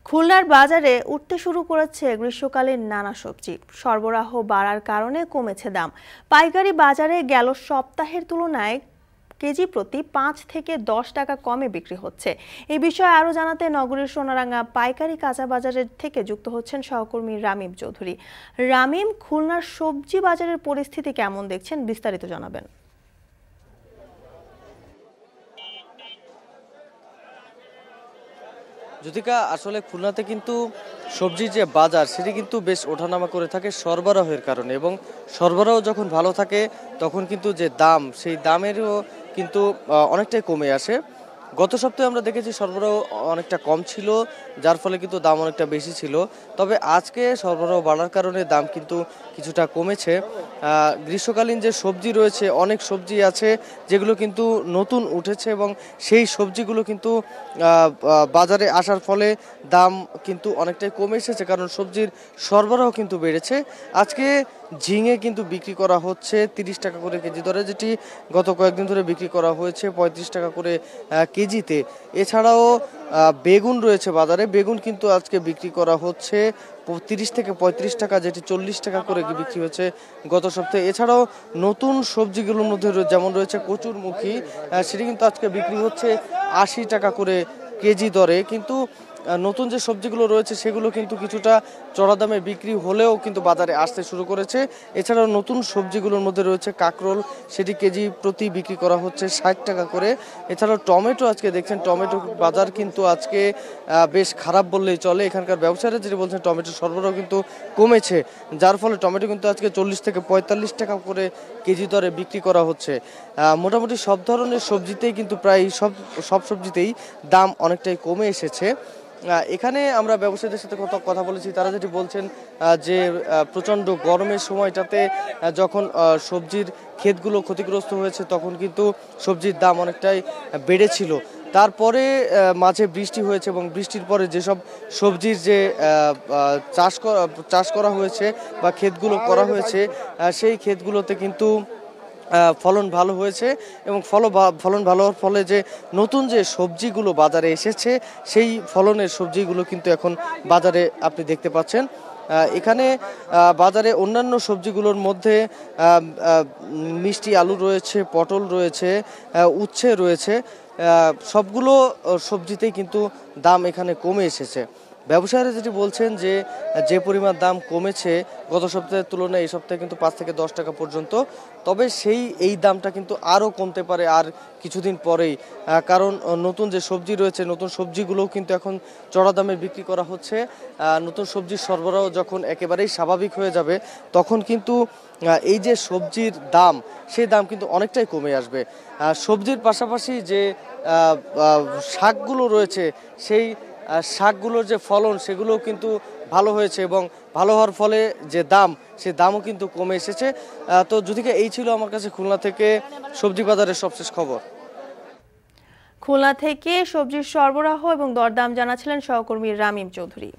খুলনার বাজারে উঠতে শুরু করেছে গ্রীষ্মকালীন নানা সবজি। সরবরাহ বাড়ার কারণে কমেছে দাম। পাইকারি বাজারে গেল সপ্তাহের তুলনায় কেজি প্রতি 5 থেকে 10 টাকা কমে বিক্রি হচ্ছে। এই বিষয়ে আরো জানাতে নগরীর সোনারাঙ্গা পাইকারি কাঁচা বাজারের থেকে যুক্ত হচ্ছেন সহকর্মী রামিম চৌধুরী। রামিম, খুলনার সবজি বাজারের পরিস্থিতি কেমন দেখছেন, বিস্তারিত জানাবেন। যদিকা আসলে খুলনাতে কিন্তু সবজির যে বাজার সেটি কিন্তু বেশ ওঠানামা করে থাকে সরবরাহের কারণে, এবং সরবরাহ যখন ভালো থাকে তখন কিন্তু যে দাম, সেই দামেরও কিন্তু অনেকটাই কমে আসে। গত সপ্তাহে আমরা দেখেছি সরবরাহ অনেকটা কম ছিল, যার ফলে কিন্তু দাম অনেকটা বেশি ছিল। তবে আজকে সরবরাহ বাড়ার কারণে দাম কিন্তু কিছুটা কমেছে। গ্রীষ্মকালীন যে সবজি রয়েছে, অনেক সবজি আছে যেগুলো কিন্তু নতুন উঠেছে, এবং সেই সবজিগুলো কিন্তু বাজারে আসার ফলে দাম কিন্তু অনেকটাই কমে এসেছে, কারণ সবজির সরবরাহ কিন্তু বেড়েছে। আজকে ঝিঙে কিন্তু বিক্রি করা হচ্ছে 30 টাকা করে কেজি দরে, যেটি গত কয়েকদিন ধরে বিক্রি করা হয়েছে 35 টাকা করে কেজিতে। এছাড়াও বেগুন রয়েছে বাজারে, বেগুন কিন্তু আজকে বিক্রি করা হচ্ছে 30 থেকে 35 টাকা, যেটি 40 টাকা করে বিক্রি হচ্ছে গত সপ্তাহে। এছাড়াও নতুন সবজিগুলোর মধ্যে যেমন রয়েছে কচুরমুখী, সেটি কিন্তু আজকে বিক্রি হচ্ছে 80 টাকা করে কেজি দরে। কিন্তু নতুন যে সবজিগুলো রয়েছে সেগুলো কিন্তু কিছুটা চড়া দামে বিক্রি হলেও কিন্তু বাজারে আসতে শুরু করেছে। এছাড়াও নতুন সবজিগুলোর মধ্যে রয়েছে কাঁকরোল, সেটি কেজি প্রতি বিক্রি করা হচ্ছে 60 টাকা করে। এছাড়াও টমেটো, আজকে দেখছেন টমেটো বাজার কিন্তু আজকে বেশ খারাপ বললেই চলে। এখানকার ব্যবসায়ীরা যেটি বলছেন, টমেটো সরবরাহ কিন্তু কমেছে, যার ফলে টমেটো কিন্তু আজকে 40 থেকে 45 টাকা করে কেজি দরে বিক্রি করা হচ্ছে। মোটামুটি সব ধরনের সবজিতেই কিন্তু প্রায় সব সবজিতেই দাম অনেকটাই কমে এসেছে। এখানে আমরা ব্যবসায়ীদের সাথে কথা বলেছি, তারা যেটি বলছেন যে প্রচণ্ড গরমের সময়টাতে যখন সবজির ক্ষেতগুলো ক্ষতিগ্রস্ত হয়েছে তখন কিন্তু সবজির দাম অনেকটাই বেড়েছিল। তারপরে মাঝে বৃষ্টি হয়েছে, এবং বৃষ্টির পরে যেসব সবজির যে চাষ করা হয়েছে বা ক্ষেতগুলো করা হয়েছে, সেই ক্ষেতগুলোতে কিন্তু ফলন ভালো হয়েছে, এবং ফলন ভালো হওয়ার ফলে যে নতুন যে সবজিগুলো বাজারে এসেছে সেই ফলনের সবজিগুলো কিন্তু এখন বাজারে আপনি দেখতে পাচ্ছেন। এখানে বাজারে অন্যান্য সবজিগুলোর মধ্যে মিষ্টি আলু রয়েছে, পটল রয়েছে, উচ্ছে রয়েছে, সবগুলো সবজিতেই কিন্তু দাম এখানে কমে এসেছে। ব্যবসায়ীরা যেটি বলছেন যে পরিমাণ দাম কমেছে গত সপ্তাহের তুলনায় এই সপ্তাহে কিন্তু 5 থেকে 10 টাকা পর্যন্ত। তবে এই দামটা কিন্তু আরও কমতে পারে আর কিছুদিন পরেই, কারণ নতুন যে সবজি রয়েছে, নতুন সবজিগুলোও কিন্তু এখন চড়া দামে বিক্রি করা হচ্ছে। নতুন সবজির সরবরাহ যখন একেবারেই স্বাভাবিক হয়ে যাবে তখন কিন্তু এই যে সবজির দাম, সেই দাম কিন্তু অনেকটাই কমে আসবে। সবজির পাশাপাশি যে শাকগুলো রয়েছে, সেই শাকগুলোর যে ফলন সেগুলোও কিন্তু ভালো হয়েছে, এবং ভালো হওয়ার ফলে যে দাম, সে দামও কিন্তু কমে এসেছে। তো যদিকে এই ছিল আমার কাছে খুলনা থেকে সবজি বাজারের সবশেষ খবর। খুলনা থেকে সবজির সরবরাহ এবং দরদাম জানাচ্ছিলেন সহকর্মী রামিম চৌধুরী।